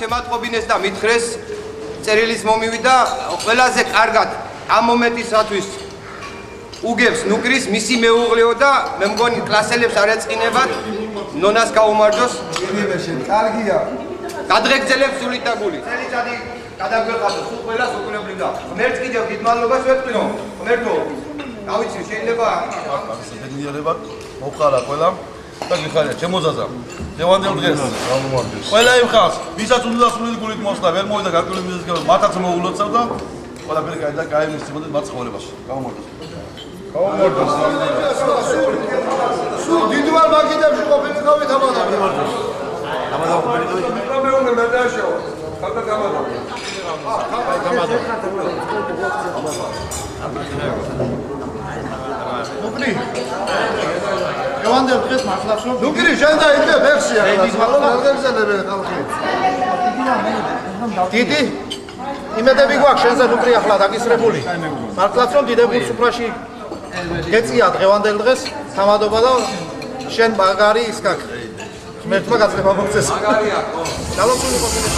შემატყობინეს და მითხრეს წერილის მომივიდა ყველაზე კარგად ამ მომენტისათვის უგებს ნუკრის მისი მეუღლეო და მე მგონი კლასელებს არ ეწყინებათ ნონას გაუმარჯოს კარგია გადღეგრძელებს სულით და გულით წელიწადი გადაგვეყავდო სულ ყველას უკუნებრივ და ღმერთს კიდევ დიდ მადლობას ვეთქვინო ღმერთო გავიცი შეიძლება დედნიერებად მოხარა ყველამ და გიხარია ჩემოძაზა დევანდელ დღეს გამომარჯოს ყველა იმ ხალხს ვისაც უნდა სულით გულით მოსვლა ვერ მოვიდა გაკვირვი მიზეზი მათაც მოულოცავ და ყველაფერი კაი და კაი მისცემოდა მათ ცხოვრებაში გამომარჯოს სულ დიდვარ მაგიდებში ყოფილი გავით ამადა Evandel დღეს მართლაც რომ ნუკრი შენ და იდე ფეხშია გაგრძელებენ ხალხი დიდი იმედები გვაქვს შენზე ნუკრი ახლა დაგისრებული მართლაც რომ დიდებულ სუფრაში გეწია დღევანდელ დღეს თამადობა და შენ მაგარი ისკაკ ღმერთმა გაწდება მოგწეს მაგარია ხო ძალოსული ყოფილი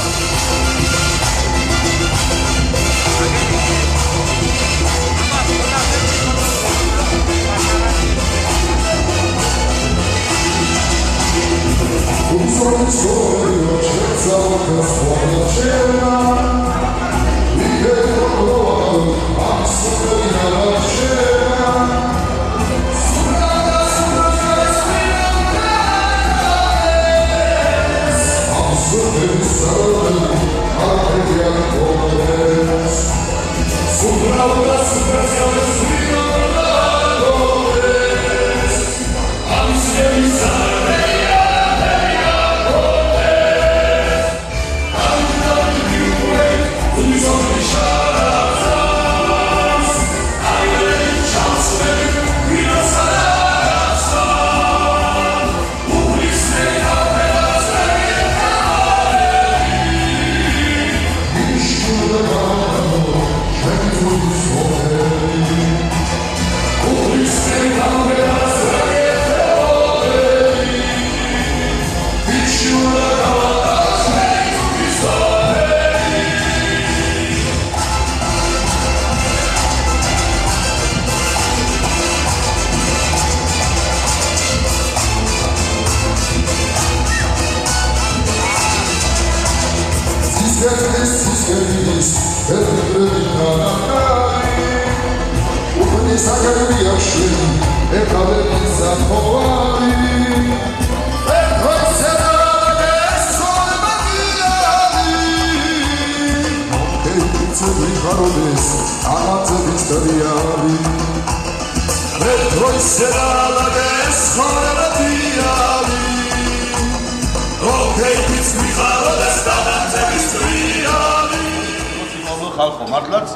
ხალხო მართლაც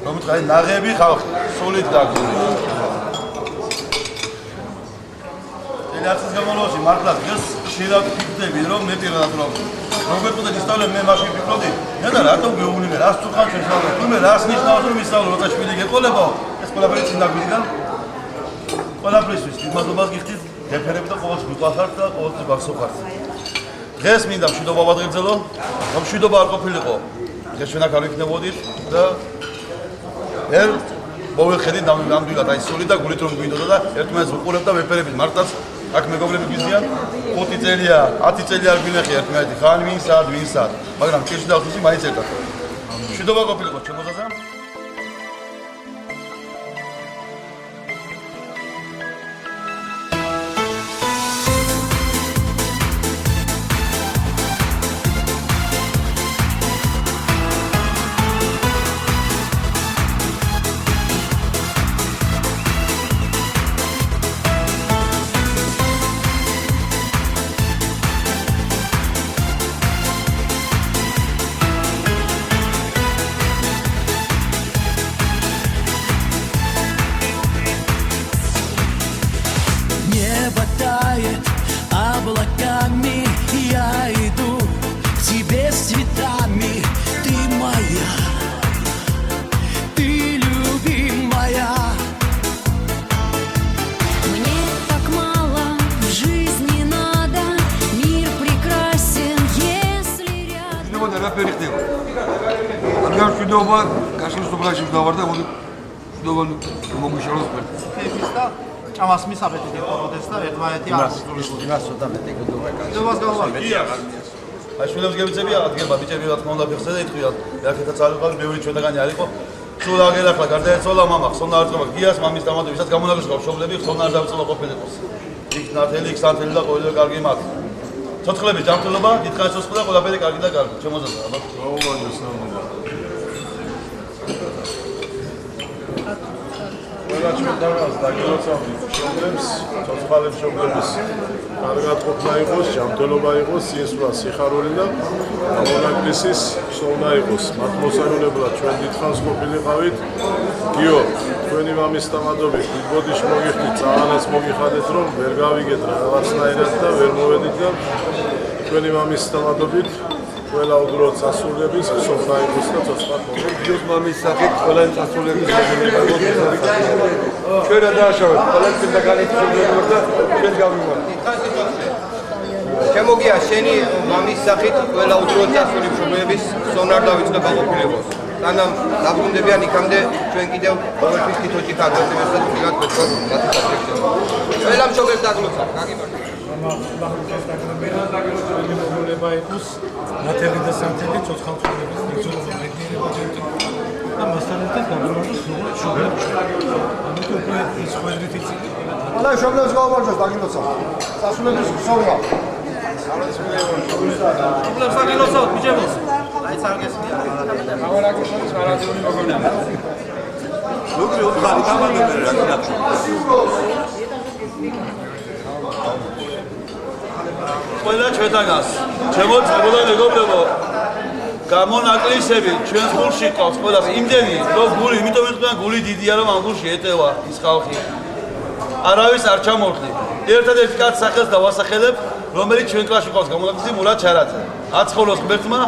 რომ თქვა ნაღები ხალხი სულით და გულით ელაცის გამოლოში მართლაც დღეს შეიძლება ვფიქრდები რომ მე პირადად რომ მოგეწოდა ისწავლე მე მაშინ ვფიქრობდი მე და რატომ გეუბნები რას თუ ხარ შესწავლე თუმე რას ნიშნავს რომ ისწავლე როცა შვილი გეყოლებო ეს ყველაფერი წინა გვიდან ყველაფრისთვის მადლობას გიხდით რეფერები და ყოველთვის მიყვარხართ და ყოველთვის გასწორხართ დღეს მინდა მშვიდობა ვადღეგრძელო რომ მშვიდობა არ ყოფილიყო ეს ჩვენ აქ არ ვიქნებოდით და ვერ მოვეხედით ნამდვილად აი სული და გულით რომ გვინდოდა და ერთმანეთს ვუყურებთ და ვეფერებით მართლაც აქ მეგობრები გვიზიან 5 წელია 10 წელი არ გვინახი ერთმანეთი ხან ვინ სად მაგრამ ჭირში და უსი მაინც ერთად მშვიდობა ყოფილიყო ჩემოძაზა მშვიდობა, გაშლის სოფლაში ვდავარ და მოდი მშვიდობა მომიშალოს ფერთ. ქეფის და ჭამას მისაბეთით ეყოლოდეს და ერთმანეთი არ ასრულებოდეს. იმას ცოტა მეტი გდობა კაცი. გდობას გავუვარდეთ. აი შვილებს გებიცები აღდგება ბიჭები რა თქმა უნდა ფეხზე და იტყვიათ რაკეთა წარუყავს ბევრი ჩვენთაგანი არ იყო სულ აგერახლა გარდაეცვალა მამა ხსოვნა არ წობა გიას მამის დამატებით ვისაც გამონაგებს მშობლები ხსოვნა არ დავწოლა ყოფილიყოს იქ ნათელი იქ სანთელი და ყოველივე კარგი მათ ცოცხლების ჯანმრთელობა დიდხანს ცოცხლა ყველაფერი კარგი და კარგი შემოძებდა აბა ყველა ჩვენთანაც დაგილოცავთ მშობლებს, ცოცხალებს მშობლების კარგად ყოფნა იყოს, ჯანმრთელობა იყოს, სიესვლა, სიხარული და გამონაკლისის ხსოვნა იყოს. მათ მოსარულებლად ჩვენ დიდხანს ყოფილიყავით. გიო, თქვენი მამის დამადობით ბოდიში მოგიხდით, წაღანაც მოგიხადეთ, რომ ვერ გავიგეთ რაღაცნაირად და ვერ მოვედით და თქვენი მამის დამადობით ყველა უბრალოდ სასულების ხსოვნა იყოს და ცოცხლად მოგიხდით. გიოს მამის სახით ყველა სასულების ჩვენ რა დააშავეთ, ყველა წინდაგანით შეგდოთ და ჩვენ გავიმართ. შემოგია შენი მამის სახით ყველა უძროდ წასული მშობლების სონარ დავიწყება ყოფილიყოს. სანამ დაბრუნდებიან იქამდე ჩვენ კიდევ ყოველთვის თითო ჭიქა გასცემესად ვიღათ მეტყოს მათი საფრთხეა. ყველა მშობლებს დაგლოცავ, გაგიმართ. მოგონება იყოს ნათელი და სანთელი ცოცხალწლების მიწურულო მედნიერება ჯერტი და მასთან ერთად გამოვარდოს როგორც შობლებს. ამიტომ უკვე ის ხვედრით იცი. ყველა მშობლებს გავუმარჯოს დაგილოცავ. სასულების ხსოვნა. შობლებს აგილოცავთ ბიჭებო. აი წარგესმია. გამარაგებოდის არადიული მოგონება. ლუკრი უთხარი გამარაგებია რა გინახო ყველა ჩვენთანაც ჩემო წებოდა მეგობრებო გამონაკლისები ჩვენ გულში ყავს ყველას იმდენი რომ გული იმიტომ ვიტყვიან გული დიდია რომ ამ გულში ეტევა ის ხალხი არავის არ ჩამორხდი ერთადერთი კაც სახელს დავასახელებ რომელიც ჩვენ კლასში ყავს გამონაკლისი მურატ ჩარაძე აცხოვლოს ღმერთმა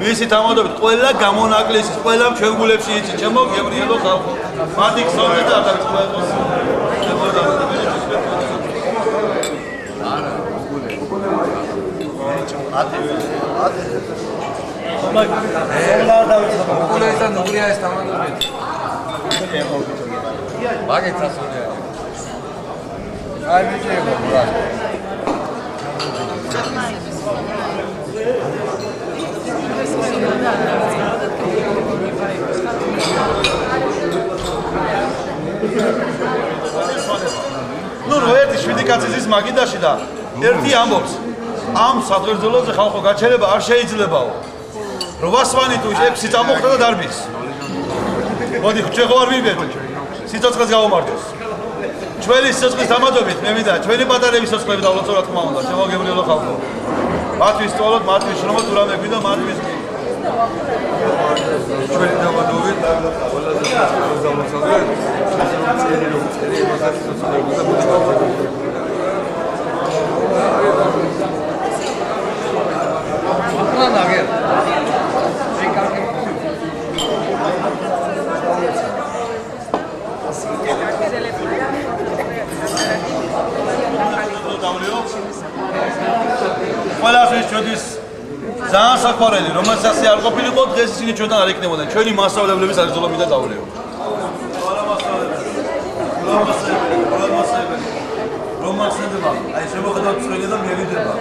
მისი თამადობით ყველა გამონაკლისის ყველა ჩვენ გულებში იცი ჩემო გებრიელო ხალხო მათი ხსოვნა და აღწევს ნუ ერთი შვიდი კაცი ზის მაგიდაში და ერთი ამბობს ამ საძღერძელოზე ხალხო გაჩერება არ შეიძლებაო 8 სვანი თუ 6 წამოხდა და დარბის მოდი ჩვენ ხო არ ვიბედო სიცოცხლეს გავუმარჯოს ჩვენი სიცოცხლის დამადობით მე მინდა ჩვენი პატარების სიცოცხლები დავლოცო რა თქმა უნდა შემოგებრიელო ხალხო მათთვის სწორად მათთვის შრომად ურამე გვინდა მათთვის ჩვენი დამადობით ყველაზე სასწაულს გამოსავენ. წერი რომ წერი იმასაც სასწაულს და მოდი ყველასთვის ჩვენთვის ძალიან საყვარელი რომელსაც არ ყოფილიყო დღეს ისინი ჩვენთან არ იქნებოდნენ ჩვენი მასწავლებლების აღზრდობი და დავრეო რომასება აი შემოხედავთ წველი და მივიდება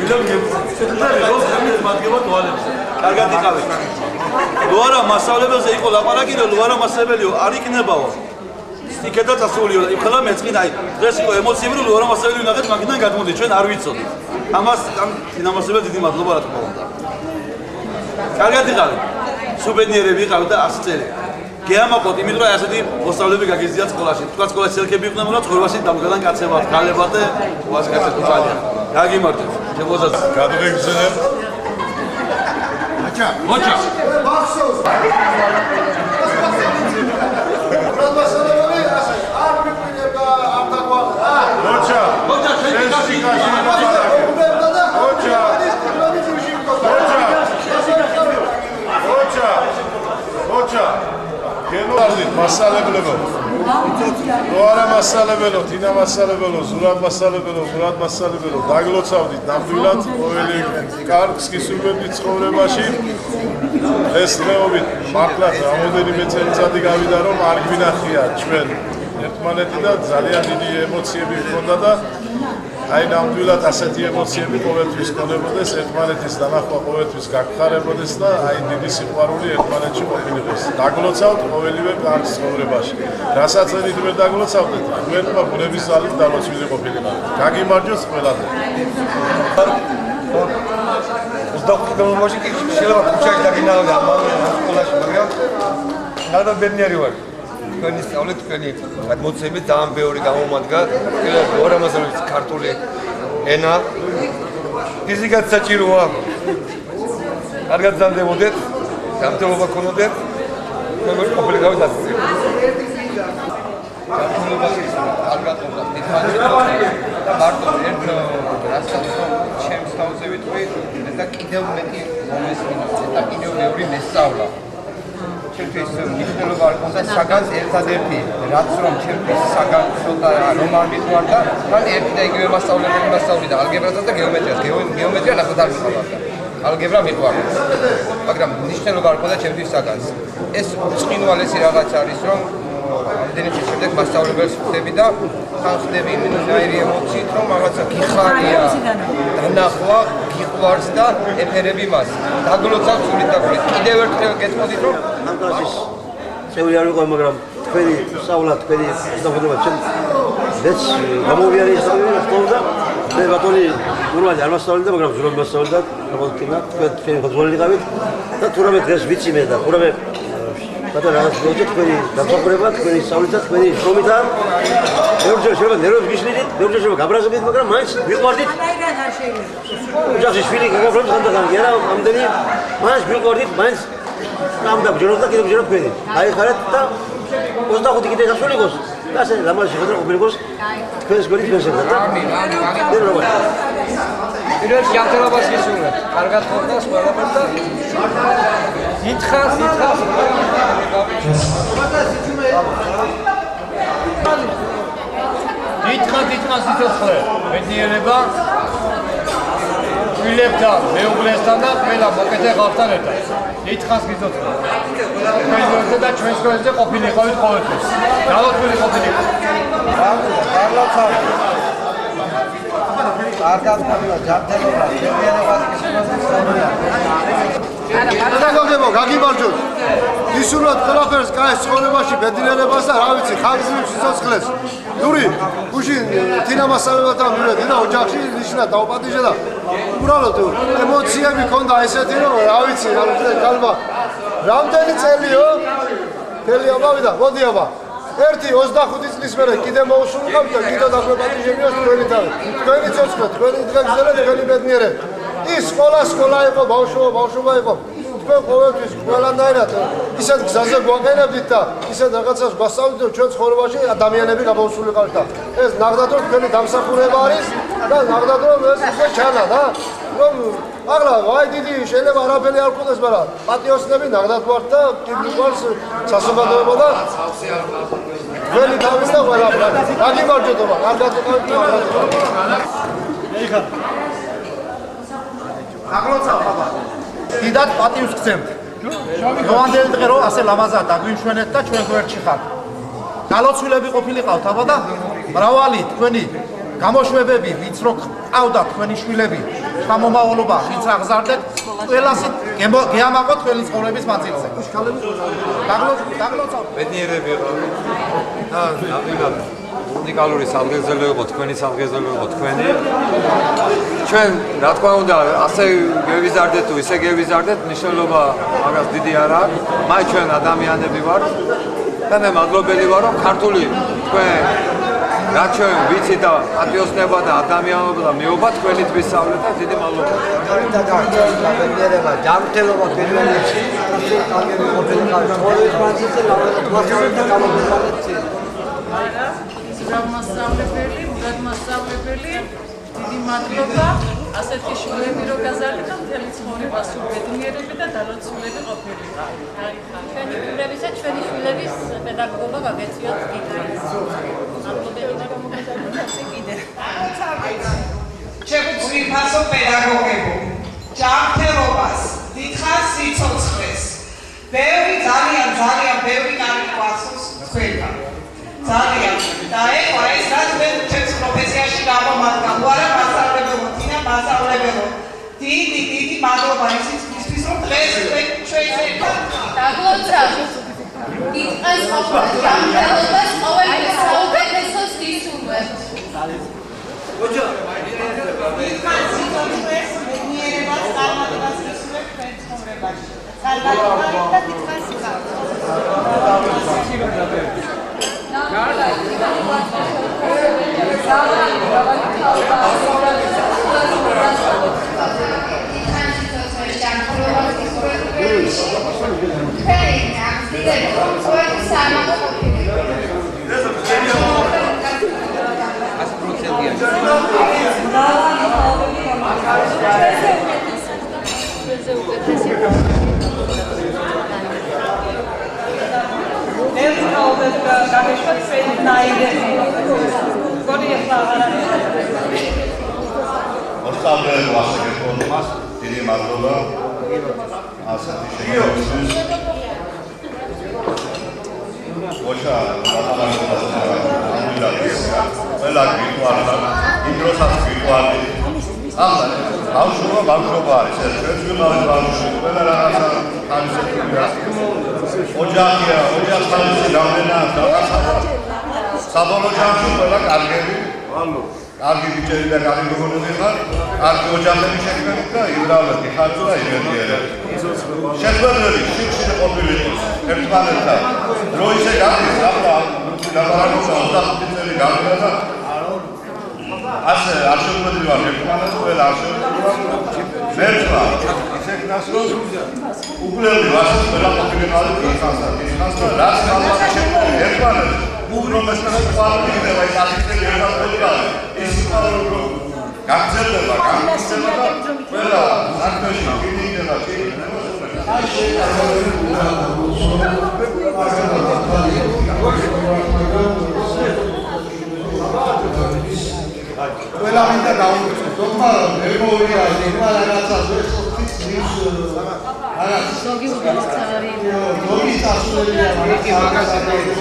ვიდრე გებიც მაგება თვალებს კარგად იყავით ნუ არა მასწავლებელზე იყო ლაპარაკი და ნუ არა მასწავლებელიო არ იქნებაო სტიკეთა წასულიო იხლა მეწყინ აი დღეს იყო ემოციები რომ ნუ არა მასწავლებელი ნახეთ მაგიდან გადმოდი ჩვენ არ ვიცოდით ამას ამ თინამოსებელს დიდი მადლობა რა თქმა უნდა კარგად იყავით სუბედნიერები იყავით და 100 წელი გეამაყოთ იმიტომ რომ ასეთი მოსწავლეები გაგიზიათ სკოლაში თქვა სკოლაში ცელქები იყვნენ მაგრამ ცხოვრებაში დამგადან კაცებად ქალებად და უასკაცეთ უცალია გაგიმართეთ შემოძაც გადღეგრძელებ მოჩა ბახსოვს არ მიყვინება ამ დაგვალა მოჩა შენ სიკაში მოჩა გენოარდით მასალებლებო რო არა მასალებელო თინა მასალებელო ზურად მასალებელო დაგლოცავდით ნამდვილად ყოველი კარგს გისურვებდით ცხოვრებაში ეს მეობით მართლაც რამოდენიმე წელიწადი გავიდა რომ არ გვინახია ჩვენ ერთმანეთი და ძალიან დიდი ემოციები ჰქონდა და აი ნამდვილად ასეთი ემოციები ყოველთვის ქონებოდეს, ერთმანეთის დანახვა ყოველთვის გაგხარებოდეს და აი დიდი სიყვარული ერთმანეთში ყოფილიყოს. დაგლოცავთ ყოველივე კარგ ცხოვრებაში. რასაც ვერ დაგლოცავდეთ, თქვენმა ბუნების ძალით დალოცვილი ყოფილიყავთ. გაგიმარჯოს ყველაზე. 25 გამომაში კი შეიძლება ქუჩაში დაგინავდა სკოლაში, მაგრამ ნადა ბედნიერი ვარ. თქვენი სწავლეთ, თქვენი მოცემით ძალიან ბევრი გამომადგა. პირველად ორამაზრობის ქართული ენა, ფიზიკაც საჭიროა. კარგად ზამდებოდეთ, გამთელობა გქონოდეთ, თქვენ ყოფილიყავით ასე. გამთელობაში კარგად ყოფნა. და მარტო ერთ რასაც ჩემს თავზე ვიტყვი, და კიდევ მეტი მომესმინა და კიდევ ბევრი მესწავლა. ჩემთვის მნიშვნელობა არ ქონდა საგანს ერთადერთი, რაც რომ ჩემთვის საგანს ცოტა რომ არ მიყვარდა, თან ერთი და იგივე მასწავლებელი მასწავლიდა ალგებრასაც და გეომეტრიას. გეომეტრია ნახოთ არ მიყვარდა. ალგებრა მიყვარდა. მაგრამ მნიშვნელობა არ ქონდა ჩემთვის საგანს. ეს წყინვალესი რაღაც არის, რომ ამდენი წლის შემდეგ მასწავლებელს ხვდები და თან ხვდები იმენაირი ემოციით, რომ რაღაცა გიხარია, დანახვა, გიყვარს და ეფერები მას. დაგლოცავ სულით და გულით. კიდევ ერთხელ გეტყოდით, რომ ამ კლასის წევრი არ ვიყავ, მაგრამ თქვენი სწავლა, თქვენი დაბრუნება ჩემ მეც გამოვიარე ისწავლე და მე ბატონი ნორმალი არ მასწავლე და მაგრამ ზურაბ მასწავლე და როგორც კი თქვენ ხოძვალი იყავით და თურმე დღეს ვიცი მე და თურმე ბატონი რაღაც მოიწე თქვენი დამსახურება, თქვენი სწავლით და თქვენი შრომითა ბევრჯერ შეიძლება ნერვებს გიშლიდით, ბევრჯერ შეიძლება გაბრაზებით, მაგრამ მაინც ვიყვარდით. ოჯახში შვილი გაგაბრუნოთ ხანდახან კი არა, ამდენი მაინც ვიყვარდით, მაინც ამ დაგჯეროთ და კიდევ ვჯეროთ თქვენი. აიხარეთ და 25 კიდე გასულიყოს. და ასე ლამაზი ხოდრა ყოფილიყოს თქვენს გვერდით თქვენსებთან და პირველ ჯანმრთელობას გისურვებთ. კარგად ყოფნას ყველაფერს და ითხრას ითხრას სიცოცხლე, ბედნიერება შვილებთან, მეუღლესთან და ყველა მოკეთე ხალხთან ერთად. ითხრას სიცოცხლე. თქვენ და ჩვენს გვერდზე ყოფილიყავით ყოველთვის. დალოცვილი ყოფილიყავით. კარგად ყოფილა ჯანმრთელობა, ბედნიერებას გაგებო, გაგიმარჯოთ. ისურვებთ ყველაფერს კაის ცხოვრებაში, ბედნიერებას და რა ვიცი, ხანგრძლივ სიცოცხლეს. ნური, გუშინ თინა მასწავლებელთან მივედი და ოჯახში ნიშნა დაუპატიჟე და უბრალოდ ემოციები ქონდა ესეთი, რომ რა ვიცი, კალმა რამდენი წელიო? მთელი ამბავი და მოდი აბა. ერთი 25 წლის მერე კიდე მოусულყავთ და კიდე დაგვეპატიჟებიო თქვენი თავი. თქვენი ცოცხლე, თქვენი დღესდღეობით, თქვენი ბედნიერება. ის სკოლა იყო, ბავშვობა იყო. თქვენ ყოველთვის ყველანაირად ისეთ გზაზე გვაყენებდით და ისეთ რაღაცას გვასწავლით, რომ ჩვენ ცხოვრებაში ადამიანები გამოსულიყავთ და ეს ნახდათ, რომ თქვენი დამსახურება არის და ნახდათ, რომ ეს უკვე ჩანა და რომ აღლა ვაი დიდი შეიძლება არაფერი არ გქონდეს, მაგრამ პატიოსნები ნახდათ ვართ და მიყვარს სასწავლებლობა და ველი თავის და ყველაფერი. გაგიმარჯვებობა, კარგად იყავით და აგლოცავ ხაბა. დიდად პატივს გცემთ. დღევანდელი დღე რომ ასე ლამაზად დაგვიმშვენეთ და ჩვენ გვერდში ხართ. დალოცვილები ყოფილიყავთ აბა და მრავალი თქვენი გამოშვებები, ვინც რო ყავდა თქვენი შვილები, შთამომავლობა, ვინც აღზარდეთ, ყველასი გეამაყოთ თქვენი ცხოვრების მანძილზე. დაგლოცავთ. ბედნიერები იყო. და ნამდვილად უნიკალური სამგეზელო იყო, თქვენი სამგეზელო იყო თქვენი. ჩვენ რა თქმა უნდა ასე გევიზარდეთ თუ ისე გევიზარდეთ, მნიშვნელობა მაგას დიდი არ აქვს. მაინც ჩვენ ადამიანები ვართ და მე მადლობელი ვარ, რომ ქართული თქვენ რა ჩვენ ვიცი და პატიოსნება და ადამიანობა და მეობა თქვენი თვისავლეთ და დიდი მადლობა. ბედნიერება, ჯანმრთელობა პირველი კალგები ყოფილიყავით. ყოველთვის მანძილზე მასწავლებლთა გამოგებალეთ. მუდად მასწავლებელი, დიდი მადლობა. ასეთი შვილები რო გაზარდეთ, მთელი ცხოვრება სულ ბედნიერები და დალოცულები ყოფილიყავით. ჩვენი შვილებისა, ჩვენი შვილების პედაგოგობა გაგეციოთ კიდე. მადლობელი ვარ გამოგზავნებაზე კიდე. შეგვიძლია პედაგოგებო, ჯანმრთელობას, დიდხანს სიცოცხლეს ბევრი ძალიან ბევრი კარი გვასწრებს თქვენთან. ძალიან და ეხლა ეს რაც მე ჩემს პროფესიაში გამომადგა, უარა მასწავლებელო, თინა მასწავლებელო. დიდი მადლობა ისისთვის რომ დღეს ჩვენ ერთად დაგლოცა. იტყეს ყოველ ჯანმრთელობას ყოველ საუკეთესოს გისურვებთ. ოჯო მიერებას წარმატებას გისურვებთ თქვენ ცხოვრებაში. წარმატება და თითქმის მოსწავლეებო ასეთ ფორმას დიდი მადლობა ასეთი შეგვიძლია ოჩა ყველა გიყვარდა იმ დროსაც გიყვარდი ახლა ბავშვობა არის ეს ჩვენს ვიღავი ბავშვი ყველა რაღაცა თავისებურია ოჯახია ოჯახის გავლენა საბოლოო ჯამში ყველა კარგები კარგი ბიჭები და კარგი გოგონები ხარ კარგი ოჯახები შექმნით და იბრალეთ ხართ და იმედიერებთ შეხვედრები შიში ყოფილიყო ერთმანეთთან რო ისე გადის ახლა ლაბორატორია 25 წელი გამოდა და ასე არ შეგვიძლია ერთმანეთს ყველა არ შეგვიძლია მერტვა ისე გნას რომ უგლები ვასის ყველა ყოფილიყო ხანს და რაც გამოდა შეგვიძლია ერთმანეთს უგრომესთან ყვავილდება ის ასისტენტი ერთმანეთს ის გაგზელდება და ყველა საქმეში გინიდება ყველა მინდა დაუწყოს, თუმცა მეგობრია, ეხლა რაღაცას ვერ ხოთის მის რაღაც ზოგი უგანცარი ზოგი სასულელია მაგის მაგასაკეთე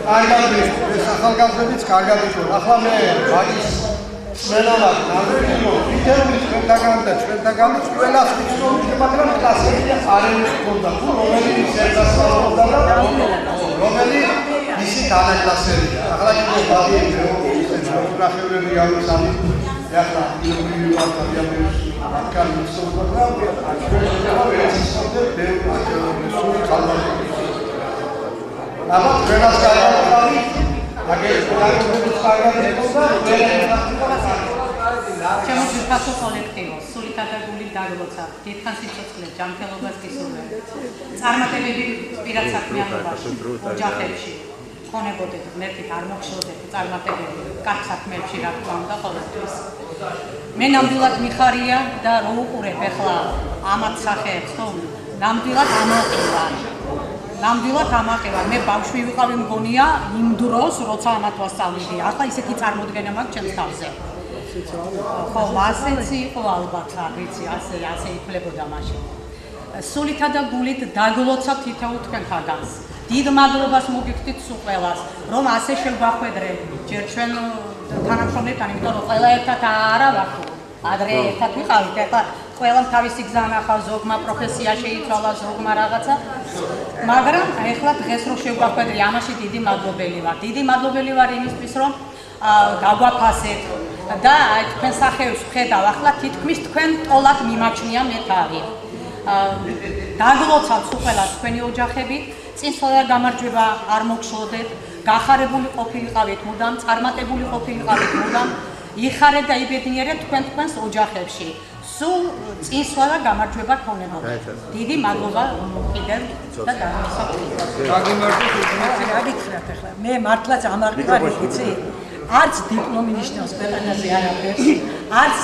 კარგად ეს ახალგაზრდებიც კარგად იყო. ახლა მე მაგის მენალა ნამდვილო ვიდეო ჩვენთაგან და ჩვენთაგან ყველას ვიცნობთ, მაგრამ კლასები არ ექონდა. თუ რომელიც ერთასწავლობდა და რომელი ისი დანაკლასებია. ახლა კიდე ბადიები ნახევრები გამოსამით. ახლა ინდივიდუალ ადამიანებს კარი მისცემდა და აბა ჩვენას კარგავი აგერ კარგობის კარგავდა ჩემთვის ფასო კოლექტივო სულითადაგული დაგლოცა დიდხანს სიცოცხლე ჯანმრთელობას გისურვებთ წარმატებები პირად საქმიანობაში ოჯახებში ქონებოდეთ მერტით არ მოგშოდეთ წარმატებები კარგ საქმეებში რა თქმა უნდა ყოველთვის მე ნამდვილად მიხარია და რო უყურებ ახლა ამათ სახეებს თო ნამდვილად ამაყება მე ბავშვი ვიყავი მგონია იმ დროს როცა ამათ ვასწავლიდი ახლა ისეთი წარმოდგენა მაქვს ჩემს თავზე ხო ასეც იყო ალბათ ვიცი ასე იფლებოდა მაშინ სულითა და გულით დაგლოცა თითოეულ თქვენთაგანს დიდ მადლობას მოგიხდით სულ ყველას რომ ასე შევახვედრე ჯერ ჩვენ თანამშრომლებთან იმიტომ რომ ყველა ერთად არა ვართ ადრე ერთად ვიყავით ახლა ყველამ თავისი გზა ნახავს ზოგმა პროფესია შეიცვალა ზოგმა რაღაცა მაგრამ ახლა დღეს რომ შევახვედრე ამაში დიდი მადლობელი ვარ იმისთვის რომ გაგვაფასეთ და თქვენ სახეებს ვხედავ ახლა თითქმის თქვენ ტოლად მიმაჩნია მე თავი დაგლოცავთ სულ ყველას თქვენი ოჯახები წინსვლა გამარჯვება არ მოგშოდეთ გახარებული ყოფილიყავით მუდამ წარმატებული ყოფილიყავით მუდამ იხარეთ და იბედნიერეთ თქვენს ოჯახებში სულ წინსვლა და გამარჯვება გქონებოდეთ დიდი მადლობა კიდევ და გაგიცხრათ ახლა მე მართლაც ამაყივარი ვიცი არც დიპლომი ნიშნავს ქვეყანაზე არაფერს არც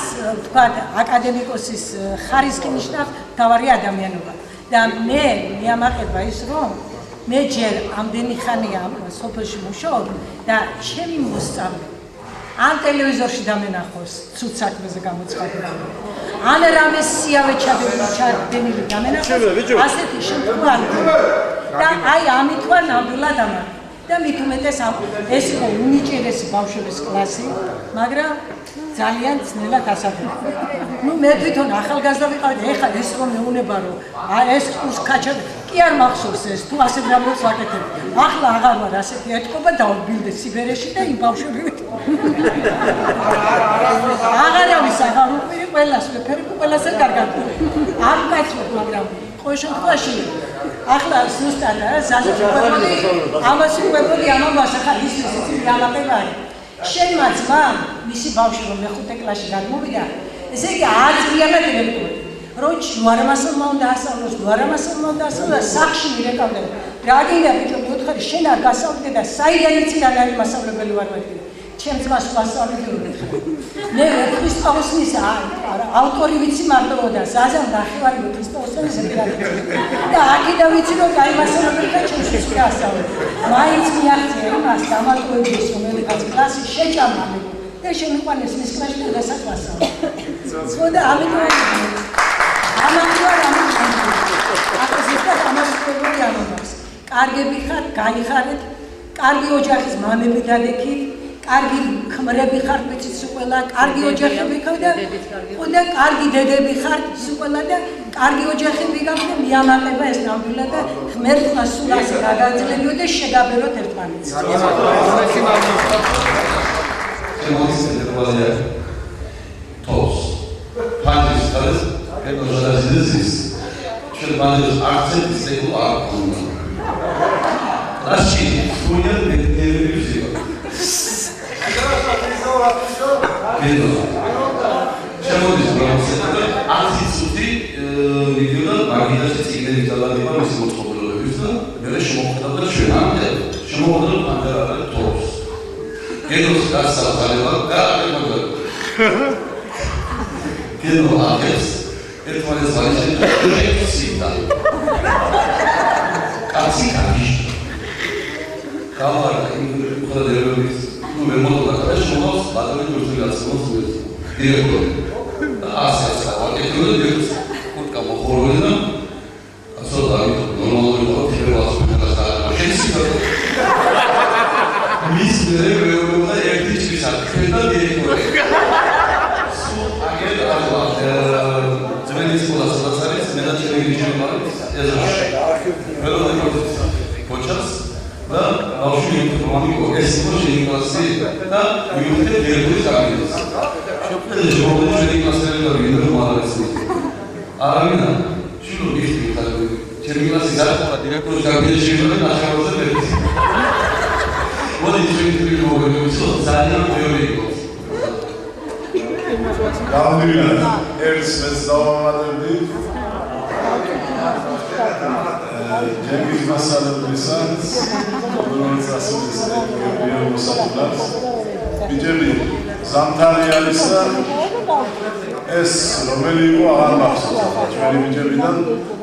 თქვა აკადემიკოსის ხარისხი ნიშნავს თავარი ადამიანობა და მე მიამაყება ის რომ მე ჯერ ამდენი ხანია სოფელში მუშაობ და ჩემი მოსწავლე ან ტელევიზორში დამენახოს ცუდ საქმეზე გამოცხადებული, ან რამეს სიავე ჩადენილი დამენახოს, ასეთი შემთხვევა არ იქნება. და აი ამით ვარ ნამდვილად ამან. და მით უმეტეს ეს იყო უნიჭერესი ბავშვების კლასი, მაგრამ ძალიან ძნელად ასახავდა. ნუ მე თვითონ ახალგაზრდა ვიყავი და ეხლა ეს რომ მეუნება რომ ეს კურს კაჩად კი არ მახსოვს ეს თუ ასე რამებს ვაკეთებ. ახლა აღარ ვარ ასეთი ეთქობა დავბილდე სიბერეში და იმ ბავშვებით. აღარავის აღარ უყვირი ყველას ვეფერი ყველასე კარგად. არ მკაცრობ მაგრამ ყოველ შემთხვევაში ახლა ზუსტად რა ზაზუყვებოდი ამას უყვებოდი ამას ახლა ის რეალაკება არის. შენმა ძმამ მისი ბავშვი რომ მეხუთე კლასში გადმოვიდა ესე იგი აზრიანად ელექტრონი რომ ჯვარამასალმა უნდა ასწავლოს ჯვარამასალმა უნდა ასწავლოს სახში მირეკავდა რა გინდა ბიჭო მითხარი შენ არ გასავლდე და საიდან იცი რა არის მასწავლებელი ვარ მეთქი ჩემ ძმას ვასწავლები მე ქრისტოსის ავტორი ვიცი მარტო და ზაზამ ნახევარი ქრისტოსის და აქედან ვიცი რომ კაი მასწავლებელი და ჩემს შეასწავლე მაინც მიაღწია იმას დამატებებს რომელიღაც კლასი შეჭამული და შემიყვანეს მის კლასში და დასაწყასავ და ამიტომ კარგები ხართ, გაიხარეთ, კარგი ოჯახის მამები დადექით, კარგი ქმრები ხართ, ვიცით სულ ყველა, კარგი ოჯახები ხართ და კარგი დედები ხართ სულ ყველა და კარგი ოჯახები გაქვთ და მიამაყება ეს ნამდვილად და ღმერთმა სულ ასე გაგაძლევიო და შეგაბეროთ ერთმანეთს. თავს. ფანჯრის ხალხს ეკოჟაზიზის ჩვენ ბანდის აქცენტი ზეგო არ ქონდა. რაში სულიერ მედიევიზია. კენო. შემოდის პროცესები აციცუდი ვიდეო მაგიდაში ციგნები დალაგება მის მოწყობილობებს და მე შემოხვდა ჩვენ ამდე შემოხვდა პანდერა თავს. კენოს გასავალება გააკეთებდა. კენო აკეთებს ერთმანეთს ვაიჟებს სიტა. კაცი კარგი. კავარა იმხდერების ნუ მე მოდოდა და შემოს ბატონი გულწილაცმოს დირექტორი. ასე სავალეთო დირექტორი კურტკა მოხორული და ასოლა ნორმალური მოხდება და შეიძლება მის მეუღლე ერთი ჭრის აქეთ და დირექტორი. სულ აგერ ძველი სკოლა სადაც არის მე და ჩემი გიჟები მაქვს ეზოში. მელოდი პოჩას და ბავშვი მომიკო ეს პროჟექტი კლასი და მიუხედავად დირექტორის აღებას. შეფერდი ჯობები ჩვენი კლასელი და ვიდეო მაგალითს. არავინა შულო ისმი და ჩემი კლასი ზარხა დირექტორის აღებას შეიძლება ნახევარზე მერიც. მოდი ჩვენი მოგები ძალიან მეორე იყოს. გამოდივიდა ერთს მეც დავამატებდი ჯერგის მასალებისას რომელიც ასოლის მოსახლეობას ბიჭები ზამთარი არის და ეს რომელი იყო აღარ მახსოვს ჩვენი ბიჭებიდან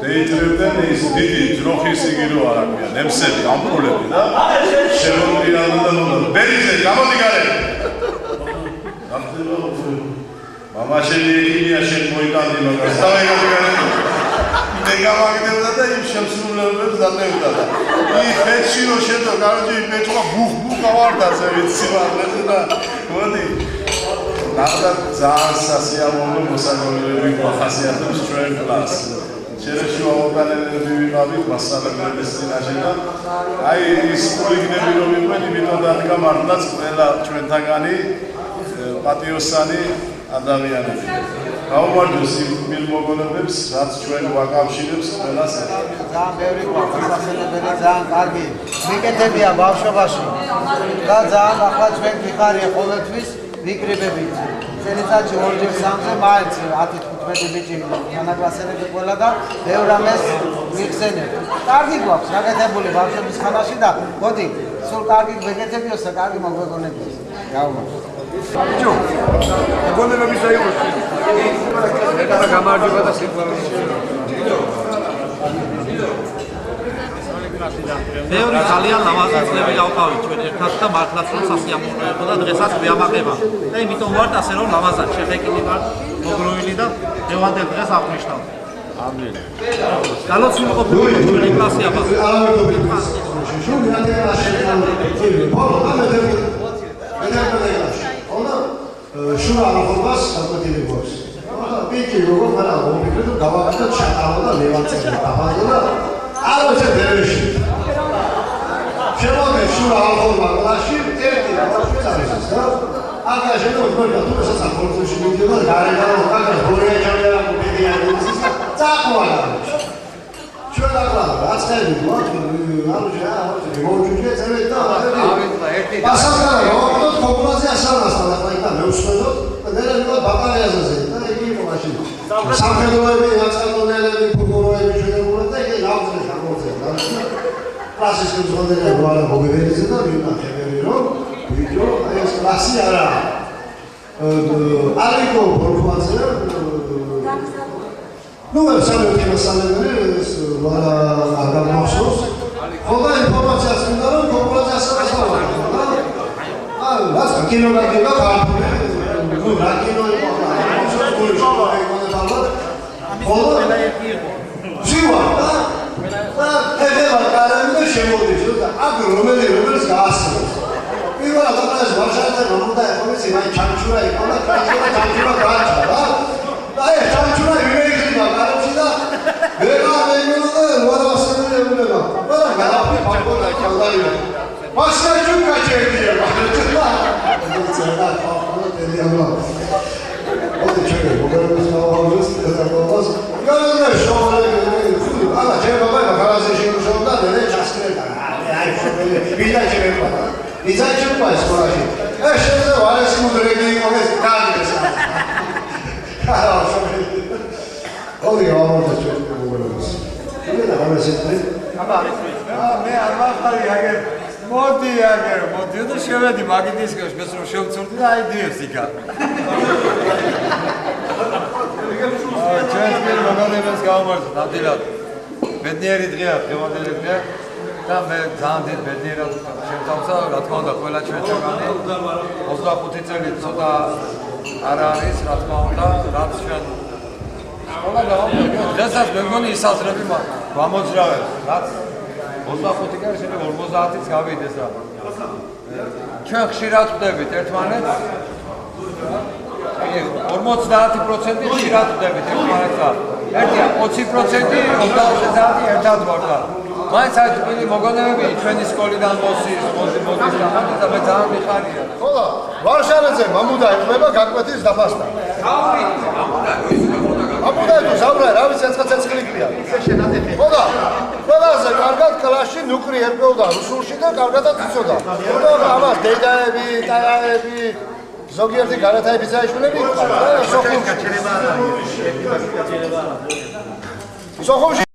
დეიჭრებდნენ ის დიდი ძროხის იგივე რო არ აქვია ნემსები ამპულები და შემოგვიყვანა და ბერიზე გამოდი გარე мама შენი ეკინია შენ მოიტანდი მაგას დავეგები გარეთ მე გამაგდებდა და იმ შემსრულებელებს დატევდა და ი ხეთში რო შედო კაროჯი მეჭვა ბუხ ავარდაზე ვიცი მაგაზე და მოდი ნახდა ძალიან სასიამოვნო მოსაგონებლები გვახასიათებს ჩვენ კლასს შერეში ავოგანელები ვიყავით მასწავლებლების წინაშე და აი ის პოლიგნები რომ იყვნენ იმიტომ დადგა მართლაც ყველა ჩვენთაგანი პატიოსანი ადამიანები. გაუმარჯოს იმ მოგონებებს, რაც ჩვენ ვაკავშირებს ყველას. ძალიან ბევრი გვახსენებელი, ძალიან კარგი მიკეთებია ბავშვობაში. და ძალიან ახლა ჩვენ ვიყარია ყოველთვის ვიკრიბებით. წელიწადში ორჯერ სამზე მაინც 10-15 ბიჭი თანაკლასელები ყველა და ბევრ რამეს ვიხსენებთ. კარგი გვაქვს გაკეთებული ბავშვების ხანაში და მოდი სულ კარგი გვეკეთებიოს და კარგი მოგვეგონებიოს. გაუმარჯოს. ბიჭო, ეგონებების დაიყოს. გამარჯობა და სიყვარული. ბევრი ძალიან ლამაზი წლები გავყავით ჩვენ ერთად და მართლაც რომ სასიამოვნოა და დღესაც ვიამაყება. და იმიტომ ვართ ასე რომ ლამაზად შეფეკილი ვართ, მოგროვილი და დღევანდელ დღეს აღნიშნავ. ამინ. გალოცი მოყოლებული ჩვენი კლასი აბა. შუა აღობას აკეთებს. პიკი როგორ მარა მომიფიქრე და გავაკეთე ჩატავა და ლევანცები დაბადდა. არაჩე დერეში. შემოდი შუა აღობა კლასში ერთი რაღაც არის და აკა შემოდი თუ სასახურში მიდიოდა გარეგან აკა გორია ჩავიდა მოდია ის წაყვალა. ჩვენ აკლა რაც ხელი არუჯა მოუჩუჯე წევრი და ერთი ასაკა რომ კოპულაზე ასალასთან ახლა იქა მეუშვედოთ და ნერევი ბაკალეაზაზე და იგი იყო მაშინ სამხედროები ნაციონალები ფუგუროები შედებულეთ და იგი ლავზე გამოძებდა კლასის მზღოდელი გვარა მოგებერიზე და ვინახებები რომ ვიდეო ეს კლასი არა არიქო პროფანცია ну абсолютно მასალები ეს ვარა აღმოსოს ხოლმე ინფორმაცია სინდა რომ კოპულაზე ასალასთან რაც კინოგრაფია ქართული ну რაკინო იყო ხოლმე ძივა და ეხება კარამი შემოდის და აქ რომელიც გაასწრებს პირველად ეს ვარშავაზე მომდა ეხობის იმაი ჩანჩურა იყო და ჩანჩურა გააჩა და ეს ჩანჩურა იმეიხება კარამში და ვერა მეიმონა ვარასები ებუნება და გადაფი ფარბოლა ჩავდაია მასა ჯუკა ჩერდია ცელა ხალხო დელიამა ოდი ჩერე მოგერნის ნავალის და გობას განა შოვლები ალა ჩერბა მაგალაზე შეუშობდა და ჩასკრედა აი პრობლემა ვიდა ჩერება ვიდა ჩერება სკოლაში ეს შეზე ვარეს მუდრეგი იყო ეს გაიგეს არა შოვლები ოდი ამოდა ჩერება მოგერნის ვიდა გამესეთრი აბა მე არ ვახალი აგერ მოდი აგერ მოდი და შევედი მაგიდისკაში მეც რომ შევწურდი და აი დიეს იქა ჩვენ კი მოგონებას გავმართოთ ნამდვილად ბედნიერი დღეა დღევანდელი დღე და მე ძალიან დიდ ბედნიერად შევთავსა რა თქმა უნდა ყველა ჩვენთაგანი 25 წელი ცოტა არ არის რა თქმა უნდა რაც ჩვენ სკოლა გავამკვიდრეთ დღესაც მე მგონი ისაზრები გამოძრავებს რაც 25 კარი შეიძლება 50-იც გავიდეს რა. ჩვენ ხშირად ვხვდებით ერთმანეთს. 50% ხშირად ვხვდებით ერთმანეთს. ერთია 20% 50% ერთად ვართ. მაინც აი თქვენი მოგონებები ჩვენი სკოლიდან მოდის და მე ძალიან მიხარია. ხოლო ვარშავაზე მამუდა ეხება გაკვეთის დაფასდა. ამოდა თუ ზავრა რა ვიცი ცეცხლი გლია. ხოლო ყველაზე კარგად კლასში ნუკრი ერგოვდა რუსულში და კარგადაც იცოდა. ხოლო ამას დედაები, ტაეები, ზოგიერთი განათების აიშვილები იყო და სოხუმში